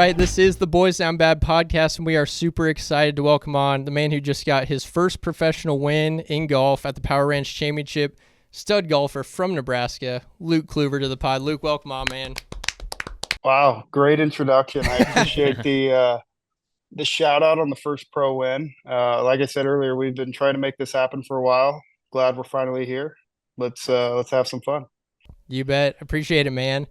right, this is the Boys Down Bad podcast, and we are super excited to welcome on the man who just got his first professional win in golf at the Power Ranch Championship, stud golfer from Nebraska, Luke Kluver, to the pod. Luke, welcome on, man. Wow, great introduction. I appreciate the shout out on the first pro win. Like I said earlier, we've been trying to make this happen for a while. Glad we're finally here. Let's have some fun. You bet. Appreciate it, man.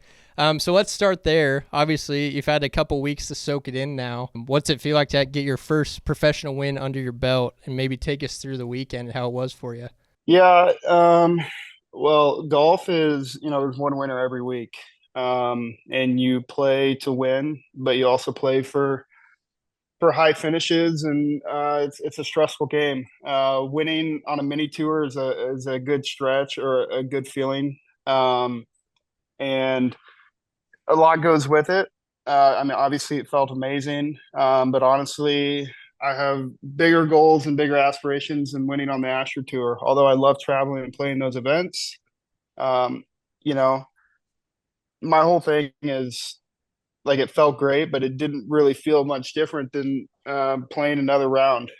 So let's start there. Obviously, you've had a couple weeks to soak it in now. What's it feel like to get your first professional win under your belt, and maybe take us through the weekend and how it was for you? Yeah, well, golf is, there's one winner every week. And you play to win, but you also play for high finishes, and it's a stressful game. Winning on a mini tour is a good stretch or a good feeling. And a lot goes with it. I mean, obviously, it felt amazing, but honestly, I have bigger goals and bigger aspirations than winning on the Asher Tour. Although I love traveling and playing those events, um, you know, my whole thing is like it felt great, but it didn't really feel much different than playing another round.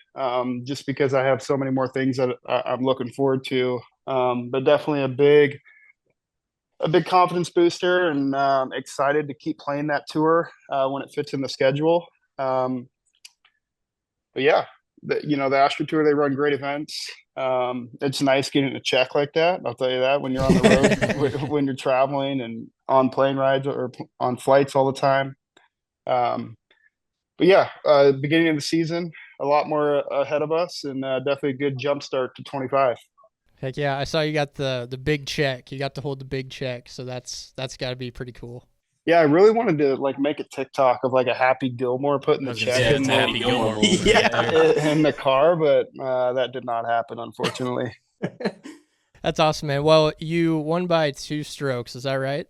Just because I have so many more things that I'm looking forward to. But definitely a big confidence booster, and excited to keep playing that tour when it fits in the schedule. Um, but yeah, the Astro Tour, they run great events. It's nice getting a check like that. I'll tell you that when you're on the road, when you're traveling and on plane rides or on flights all the time. Um, but yeah, beginning of the season, a lot more ahead of us, and definitely a good jump start to 25. Heck yeah, I saw you got the big check. You got to hold the big check, so that's got to be pretty cool. Yeah, I really wanted to like make a TikTok of like a Happy Gilmore putting I the was gonna check say in it's a Happy Gilmore moment right there. in the car, but that did not happen, unfortunately. That's awesome, man. Well, you won by 2 strokes, is that right?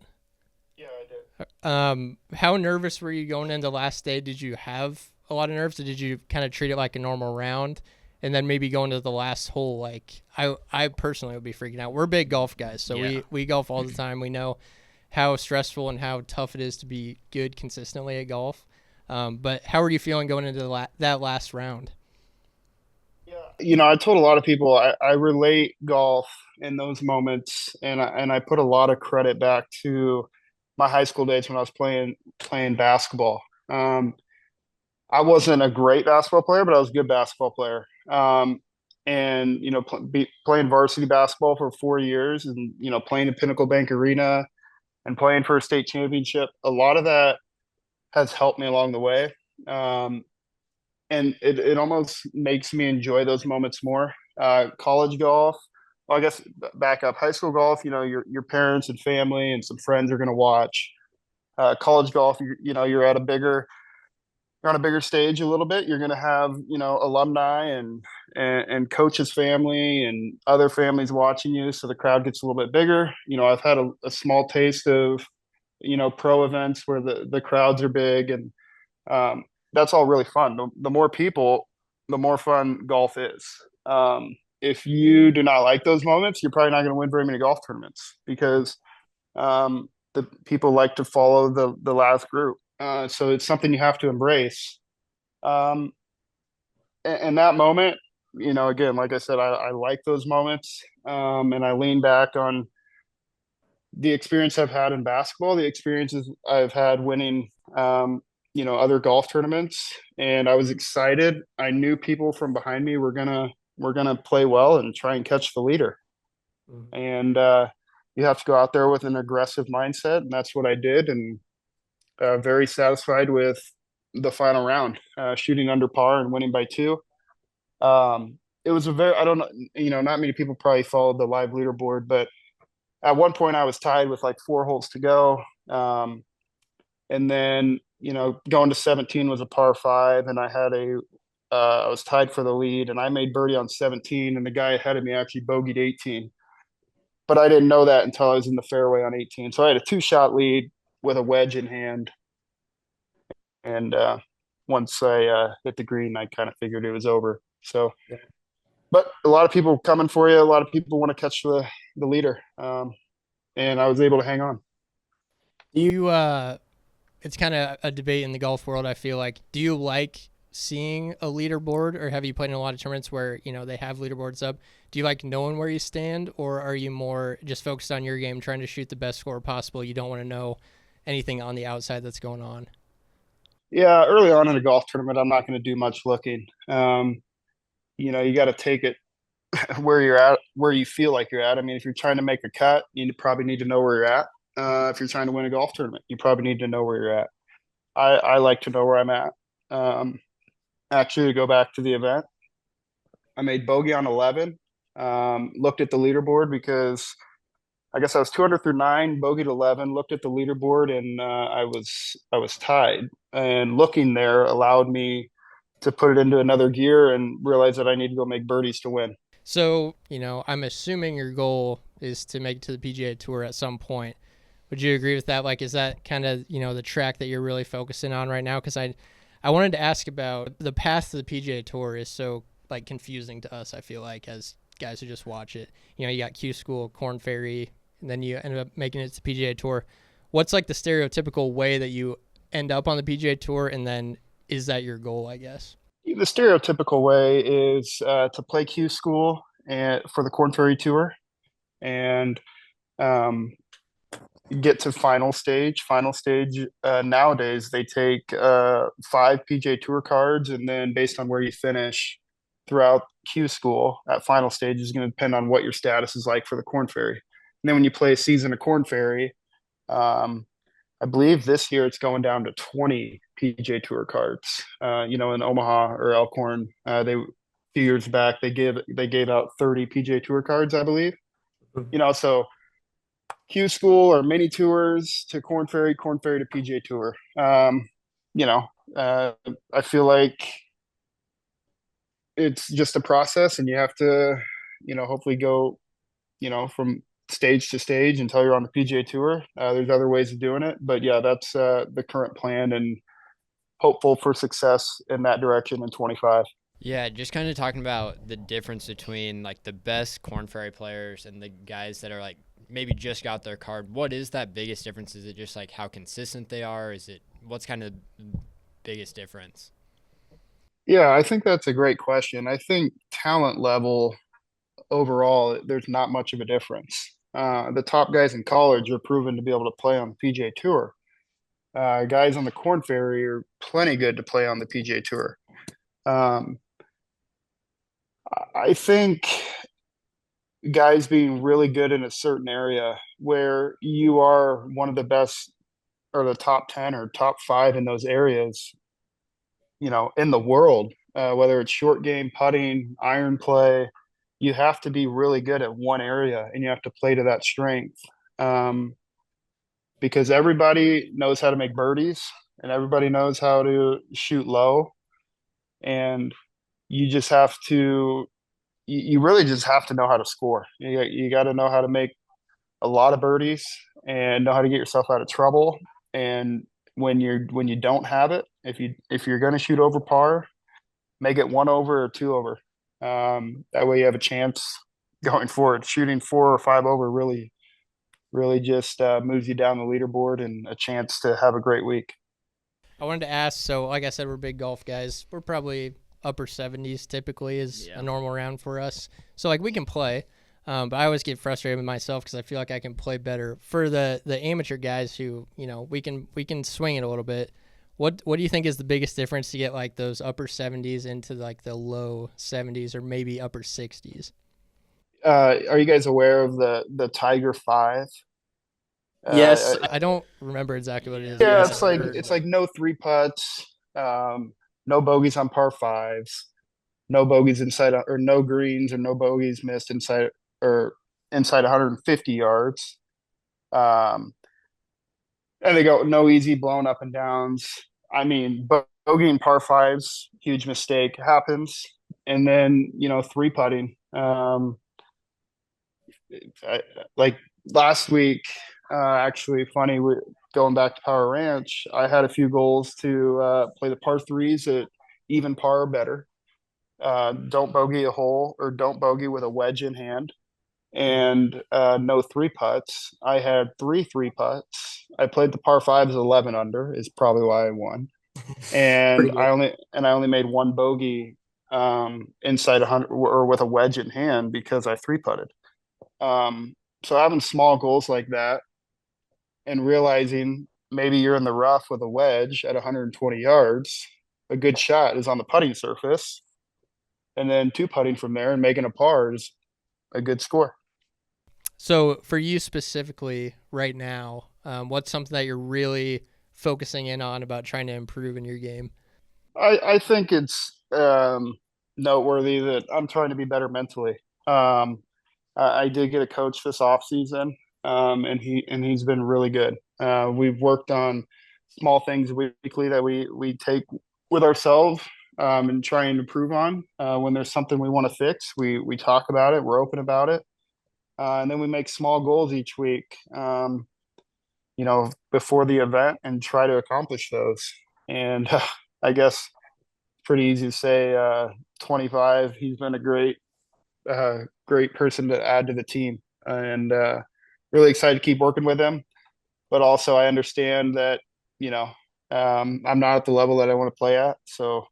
Yeah, I did. How nervous were you going into last day? Did you have a lot of nerves, or did you kind of treat it like a normal round? And then maybe going to the last hole, like I personally would be freaking out. We're big golf guys, so Yeah. we golf all the time. We know how stressful and how tough it is to be good consistently at golf. But how are you feeling going into that last round? Yeah, I told a lot of people I relate golf in those moments, and I put a lot of credit back to my high school days when I was playing basketball. I wasn't a great basketball player, but I was a good basketball player. And playing varsity basketball for 4 years, and playing in Pinnacle Bank Arena and playing for a state championship. A lot of that has helped me along the way. Um, and it almost makes me enjoy those moments more. College golf, well, I guess back up, high school golf, your parents and family and some friends are going to watch. College golf, you're on a bigger stage a little bit. You're going to have, alumni and coaches' family and other families watching you. So the crowd gets a little bit bigger. I've had a small taste of, pro events where the crowds are big, and that's all really fun. The more people, the more fun golf is. If you do not like those moments, you're probably not going to win very many golf tournaments, because the people like to follow the last group. So it's something you have to embrace. Um, and that moment, again, like I said, I like those moments, and I lean back on the experience I've had in basketball, the experiences I've had winning, other golf tournaments, and I was excited. I knew people from behind me were gonna play well and try and catch the leader, and you have to go out there with an aggressive mindset, and that's what I did, and very satisfied with the final round, shooting under par and winning by 2. It was I don't know, not many people probably followed the live leaderboard, but at one point I was tied with like 4 holes to go. And then, going to 17 was a par 5, and I was tied for the lead, and I made birdie on 17, and the guy ahead of me actually bogeyed 18. But I didn't know that until I was in the fairway on 18. So I had a 2-shot lead with a wedge in hand. And once I hit the green, I kind of figured it was over. So, but a lot of people coming for you. A lot of people want to catch the leader, and I was able to hang on. You it's kind of a debate in the golf world. I feel like, do you like seeing a leaderboard, or have you played in a lot of tournaments where, they have leaderboards up? Do you like knowing where you stand, or are you more just focused on your game, trying to shoot the best score possible? You don't want to know anything on the outside that's going on. Yeah, early on in a golf tournament, I'm not going to do much looking. You got to take it where you're at, where you feel like you're at. I mean, if you're trying to make a cut, you probably need to know where you're at. If you're trying to win a golf tournament, you probably need to know where you're at. I like to know where I'm at. Actually, to go back to the event, I made bogey on 11. Looked at the leaderboard because I guess I was 200 through nine, bogeyed 11. Looked at the leaderboard and I was tied. And looking there allowed me to put it into another gear and realize that I need to go make birdies to win. So, I'm assuming your goal is to make it to the PGA Tour at some point. Would you agree with that? Like, is that kind of, the track that you're really focusing on right now? Because I wanted to ask about the path to the PGA Tour is so, like, confusing to us, I feel like, as guys who just watch it. You got Q School, Corn Ferry, and then you end up making it to the PGA Tour. What's, like, the stereotypical way that you end up on the PGA Tour, and then is that your goal, I guess? The stereotypical way is to play Q School and for the Corn Ferry Tour and get to final stage. Final stage nowadays they take 5 PGA Tour cards, and then based on where you finish throughout Q School, at final stage is going to depend on what your status is like for the Corn Ferry. And then when you play a season of Corn Ferry, I believe this year it's going down to 20 PGA Tour cards. In Omaha or Elkhorn, a few years back they gave out 30 PGA Tour cards, I believe. So Q School or mini tours to Corn Ferry to PGA Tour. I feel like it's just a process, and you have to, hopefully go, from stage to stage until you're on the PGA Tour. There's other ways of doing it, but yeah, that's the current plan, and hopeful for success in that direction in 25. Yeah, just kind of talking about the difference between like the best Corn Ferry players and the guys that are like maybe just got their card. What is that biggest difference? Is it just like how consistent they are? What's kind of the biggest difference? Yeah, I think that's a great question. I think talent level overall, there's not much of a difference. The top guys in college are proven to be able to play on the PGA Tour. Guys on the Corn Ferry are plenty good to play on the PGA Tour. Um, I think guys being really good in a certain area where you are one of the best or the top 10 or top 5 in those areas, in the world, whether it's short game, putting, iron play, you have to be really good at one area and you have to play to that strength. Because everybody knows how to make birdies and everybody knows how to shoot low. And you just have to, you really just have to know how to score. You got to know how to make a lot of birdies and know how to get yourself out of trouble. And when you don't have it, if you're going to shoot over par, make it 1 over or 2 over. That way you have a chance going forward. Shooting 4 or 5 over really just moves you down the leaderboard and a chance to have a great week. I wanted to ask, so like I said, we're big golf guys. We're probably upper 70s typically is a normal round for us. So like we can play, but I always get frustrated with myself because I feel like I can play better. For the amateur guys who, we can swing it a little bit. What do you think is the biggest difference to get like those upper 70s into like the low 70s or maybe upper 60s? Are you guys aware of the Tiger 5? Yes, I don't remember exactly what it is. Yeah, it's like no 3 putts, no bogeys on par 5s, no bogeys inside or no greens or no bogeys missed inside 150 yards. And they go no easy blown up and downs. I mean, bogey and par 5s, huge mistake happens, and then 3 putting. Like last week, actually funny. We're going back to Power Ranch. I had a few goals to play the par 3s at even par or better. Don't bogey a hole or don't bogey with a wedge in hand. and no three putts. I had three putts. I played the par fives 11 under is probably why I won. And Pretty I good. only made one bogey inside 100 or with a wedge in hand because I three putted. So having small goals like that and realizing maybe you're in the rough with a wedge at 120 yards, a good shot is on the putting surface, and then two putting from there and making a par is a good score. So for you specifically right now, what's something that you're really focusing in on about trying to improve in your game? I think it's noteworthy that I'm trying to be better mentally. I did get a coach this off season, and he's been really good. We've worked on small things weekly that we take with ourselves and try and improve on. When there's something we want to fix, we talk about it. We're open about it, and then we make small goals each week. Before the event, and try to accomplish those. And I guess pretty easy to say. 25. He's been a great person to add to the team, and really excited to keep working with him. But also, I understand that I'm not at the level that I want to play at. So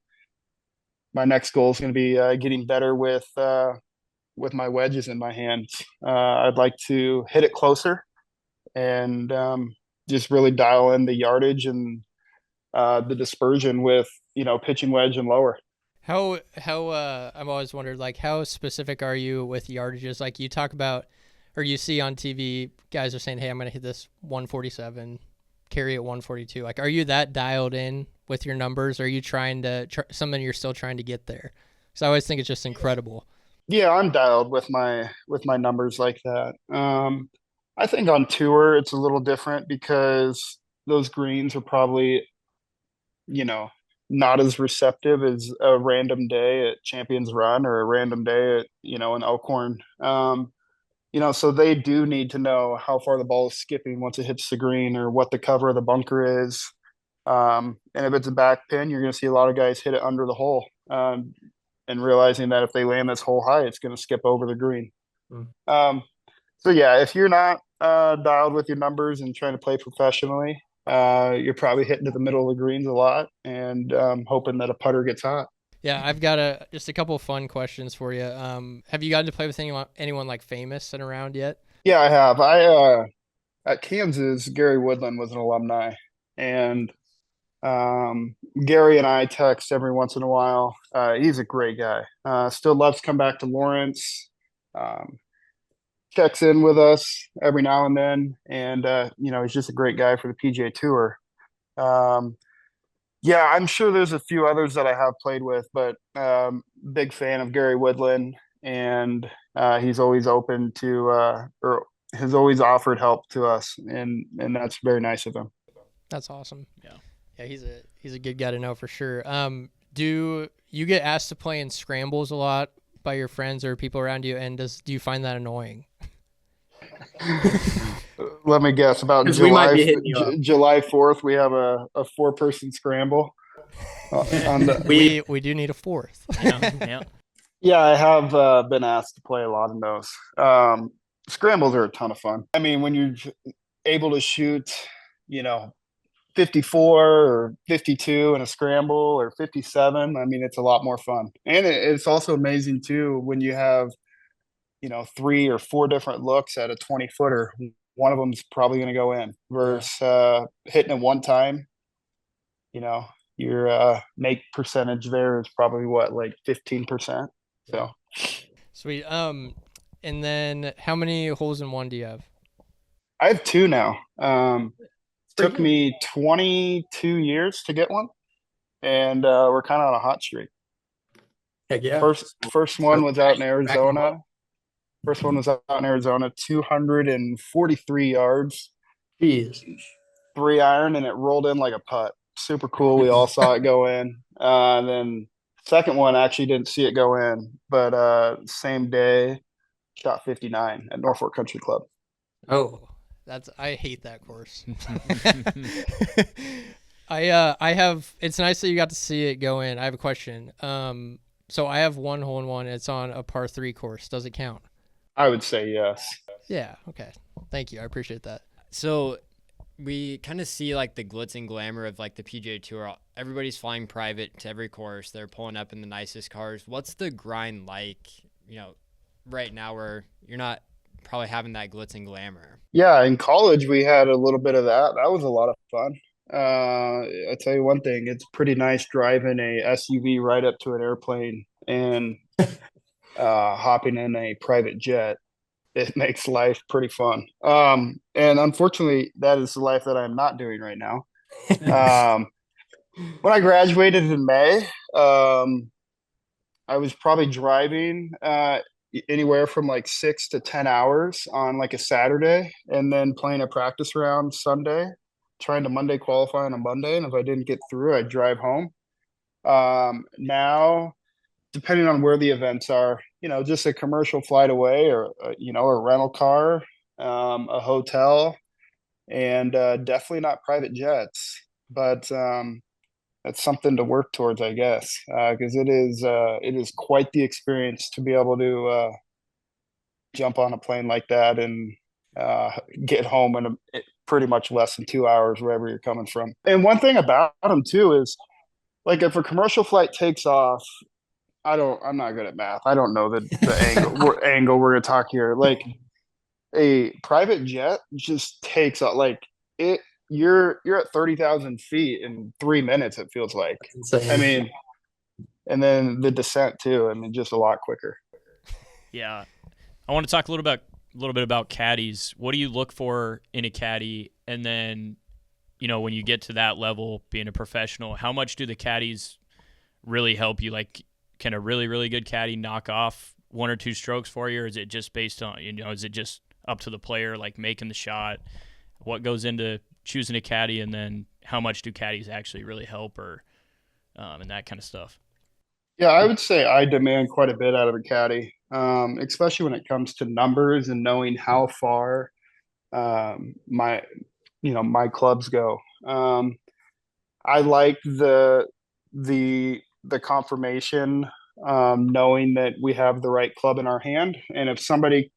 my next goal is going to be getting better with my wedges in my hands. I'd like to hit it closer and just really dial in the yardage and the dispersion with pitching wedge and lower. How I've always wondered, like, how specific are you with yardages? Like, you talk about, or you see on TV, guys are saying, hey, I'm going to hit this 147, carry it 142. Like, are you that dialed in with your numbers? Or are you trying to, something you're still trying to get there? Because I always think it's just incredible. Yeah, I'm dialed with my numbers like that. I think on tour it's a little different because those greens are probably, not as receptive as a random day at Champions Run or a random day at, an Elkhorn. So they do need to know how far the ball is skipping once it hits the green or what the cover of the bunker is. And if it's a back pin, you're going to see a lot of guys hit it under the hole, and realizing that if they land this hole high, it's going to skip over the green. So yeah, if you're not dialed with your numbers and trying to play professionally, you're probably hitting to the middle of the greens a lot and hoping that a putter gets hot. Yeah, I've got just a couple of fun questions for you. Have you gotten to play with anyone like famous and around yet? Yeah, I have. I at Kansas, Gary Woodland was an alumni, and Gary and I text every once in a while. He's a great guy. Still loves to come back to Lawrence. Checks in with us every now and then, and he's just a great guy for the PGA Tour. Yeah, I'm sure there's a few others that I have played with, but big fan of Gary Woodland, and he's always open to or has always offered help to us, and that's very nice of him. That's awesome. Yeah, he's a good guy to know for sure. Do you get asked to play in scrambles a lot by your friends or people around you, and do you find that annoying? Let me guess. About we might be hitting you up. July 4th, we have a 4-person scramble. We do need a fourth. Yeah, I have been asked to play a lot of those. Scrambles are a ton of fun. I mean, when you're able to shoot, 54 or 52 in a scramble or 57, I mean, it's a lot more fun. And it's also amazing, too, when you have, 3 or 4 different looks at a 20-footer. One of them's probably going to go in versus hitting it one time. Your make percentage there is probably like 15%. So sweet. And then how many holes in one do you have? I have 2 now. Took me 22 years to get one, and we're kind of on a hot streak. Heck yeah. First one was out in Arizona. 243 yards. Jeez. 3-iron, and it rolled in like a putt. Super cool. We all saw it go in. Then second one actually didn't see it go in, but same day, shot 59 at Norfolk Country Club. Oh, I hate that course. I have. It's nice that you got to see it go in. I have a question. So I have one hole in one. It's on a par 3 course. Does it count? I would say yes. Yeah. Okay. Thank you. I appreciate that. So we kind of see like the glitz and glamour of like the PGA Tour. Everybody's flying private to every course. They're pulling up in the nicest cars. What's the grind like, right now where you're not probably having that glitz and glamour? Yeah, in college we had a little bit of that. That was a lot of fun. I tell you one thing, it's pretty nice driving a SUV right up to an airplane and hopping in a private jet. It makes life pretty fun. And unfortunately, that is the life that I'm not doing right now. Um, when I graduated in May, I was probably driving anywhere from like 6 to 10 hours on like a Saturday, and then playing a practice round Sunday, trying to Monday qualify on a Monday. And if I didn't get through, I'd drive home. Now, depending on where the events are, just a commercial flight away, or a rental car, a hotel, and definitely not private jets. But that's something to work towards, I guess, because it is quite the experience to be able to jump on a plane like that and get home in pretty much less than 2 hours wherever you're coming from. And one thing about them too is, like, if a commercial flight takes off, I'm not good at math. I don't know the angle we're gonna talk here. Like, a private jet just takes off like it. You're at 30,000 feet in 3 minutes. It feels like. Insane. I mean, and then the descent too. I mean, just a lot quicker. Yeah, I want to talk a little bit about caddies. What do you look for in a caddy? And then, when you get to that level, being a professional, how much do the caddies really help you? Like, can a really, really good caddy knock off one or two strokes for you, or is it just based on, is it just up to the player, like making the shot? What goes into choosing a caddy, and then how much do caddies actually really help, or and that kind of stuff? Yeah, I would say I demand quite a bit out of a caddy, especially when it comes to numbers and knowing how far my my clubs go. I like the confirmation, knowing that we have the right club in our hand, and if somebody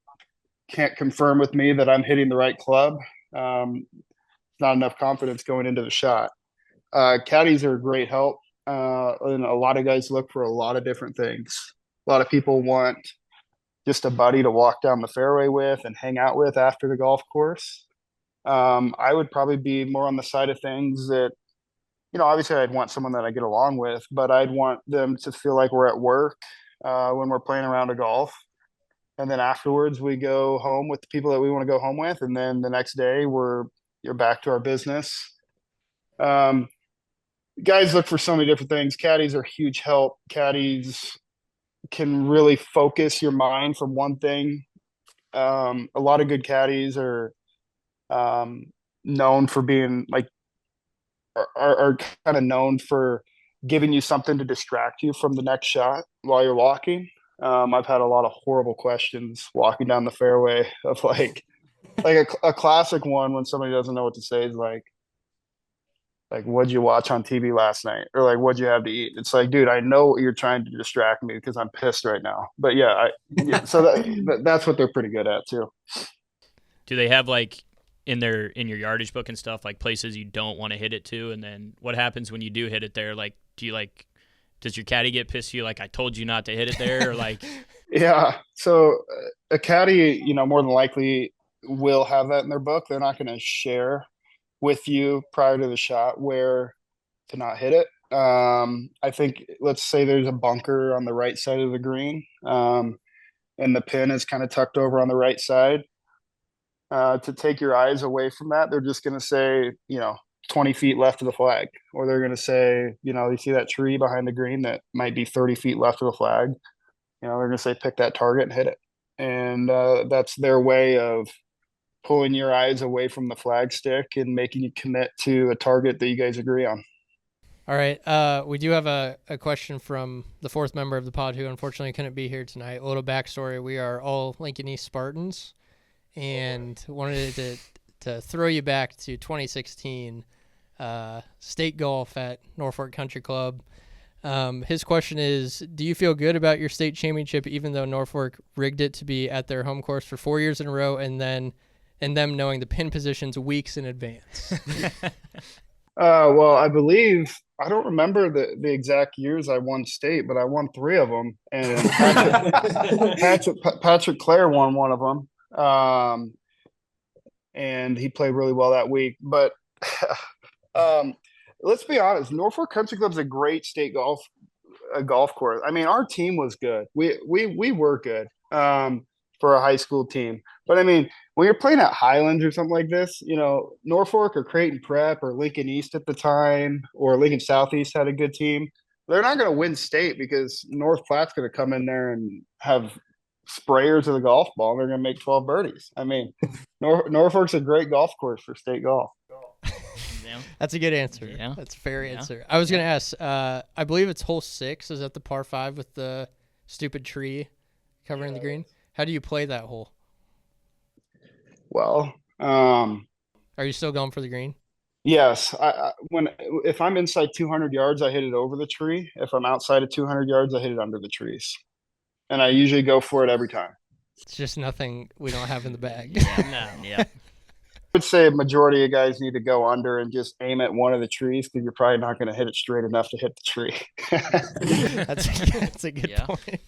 can't confirm with me that I'm hitting the right club, not enough confidence going into the shot. Caddies are a great help, and a lot of guys look for a lot of different things. A lot of people want just a buddy to walk down the fairway with and hang out with after the golf course. I would probably be more on the side of things that, obviously I'd want someone that I get along with, but I'd want them to feel like we're at work when we're playing around a golf. And then afterwards we go home with the people that we want to go home with. And then the next day you're back to our business. Guys look for so many different things. Caddies are huge help. Caddies can really focus your mind from one thing. A lot of good caddies are known for being like, are kind of known for giving you something to distract you from the next shot while you're walking. I've had a lot of horrible questions walking down the fairway of like a classic one when somebody doesn't know what to say is like, what'd you watch on TV last night? Or like, what'd you have to eat? It's like, dude, I know you're trying to distract me because I'm pissed right now. But yeah, so that's what they're pretty good at too. Do they have like in your yardage book and stuff, like places you don't want to hit it to? And then what happens when you do hit it there? Like, does your caddy get pissed at you? Like, I told you not to hit it there, or like? Yeah. So a caddy, more than likely will have that in their book. They're not going to share with you prior to the shot where to not hit it. I think, let's say there's a bunker on the right side of the green, and the pin is kind of tucked over on the right side. To take your eyes away from that, they're just going to say, 20 feet left of the flag, or they're going to say, you see that tree behind the green that might be 30 feet left of the flag. They're going to say, pick that target and hit it. And that's their way of pulling your eyes away from the flag stick and making you commit to a target that you guys agree on. All right. We do have a question from the fourth member of the pod who unfortunately couldn't be here tonight. A little backstory. We are all Lincoln East Spartans, and wanted to throw you back to 2016, state golf at Norfolk Country Club. His question is, do you feel good about your state championship even though Norfolk rigged it to be at their home course for 4 years in a row and them knowing the pin positions weeks in advance? Well, I believe I don't remember the exact years I won state, but I won 3 of them, and Patrick Clare won one of them, and he played really well that week. But let's be honest, Norfolk Country Club's a great state golf course. I mean, our team was good. We were good for a high school team. But I mean, when you're playing at Highlands or something like this, Norfolk or Creighton Prep or Lincoln East at the time or Lincoln Southeast had a good team. They're not going to win state because North Platte's going to come in there and have sprayers of the golf ball and they're going to make 12 birdies. I mean, Norfolk's a great golf course for state golf. That's a good answer. Yeah. That's a fair answer. I was going to ask, I believe it's hole 6. Is that the par 5 with the stupid tree covering the green? How do you play that hole? Well, are you still going for the green? Yes. If I'm inside 200 yards, I hit it over the tree. If I'm outside of 200 yards, I hit it under the trees. And I usually go for it every time. It's just nothing we don't have in the bag. Yeah. I would say a majority of guys need to go under and just aim at one of the trees because you're probably not going to hit it straight enough to hit the tree. That's a good point.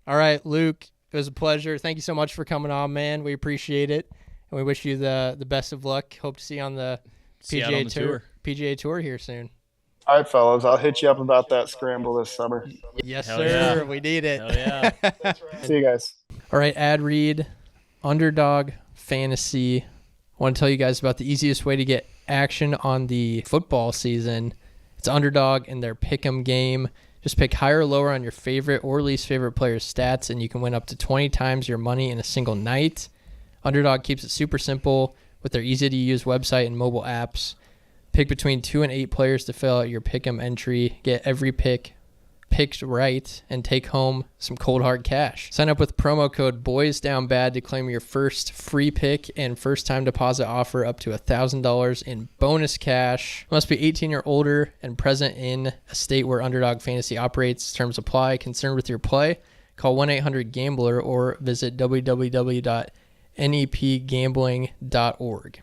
All right, Luke, it was a pleasure. Thank you so much for coming on, man. We appreciate it. And we wish you the best of luck. Hope to see you on the PGA Tour here soon. All right, fellas. I'll hit you up about that scramble this summer. Yes, Hell sir. yeah. We need it. Hell yeah. See you guys. All right, ad read, Underdog Fantasy. I want to tell you guys about the easiest way to get action on the football season. It's Underdog and their pick'em game. Just pick higher or lower on your favorite or least favorite player's stats, and you can win up to 20 times your money in a single night. Underdog keeps it super simple with their easy-to-use website and mobile apps. Pick between 2 and 8 players to fill out your pick'em entry. Get every pick picked right and take home some cold hard cash. Sign up with promo code BoysDownBad to claim your first free pick and first time deposit offer up to $1,000 in bonus cash. Must be 18 or older and present in a state where Underdog Fantasy operates. Terms apply. Concerned with your play? Call 1-800-GAMBLER or visit www.nepgambling.org.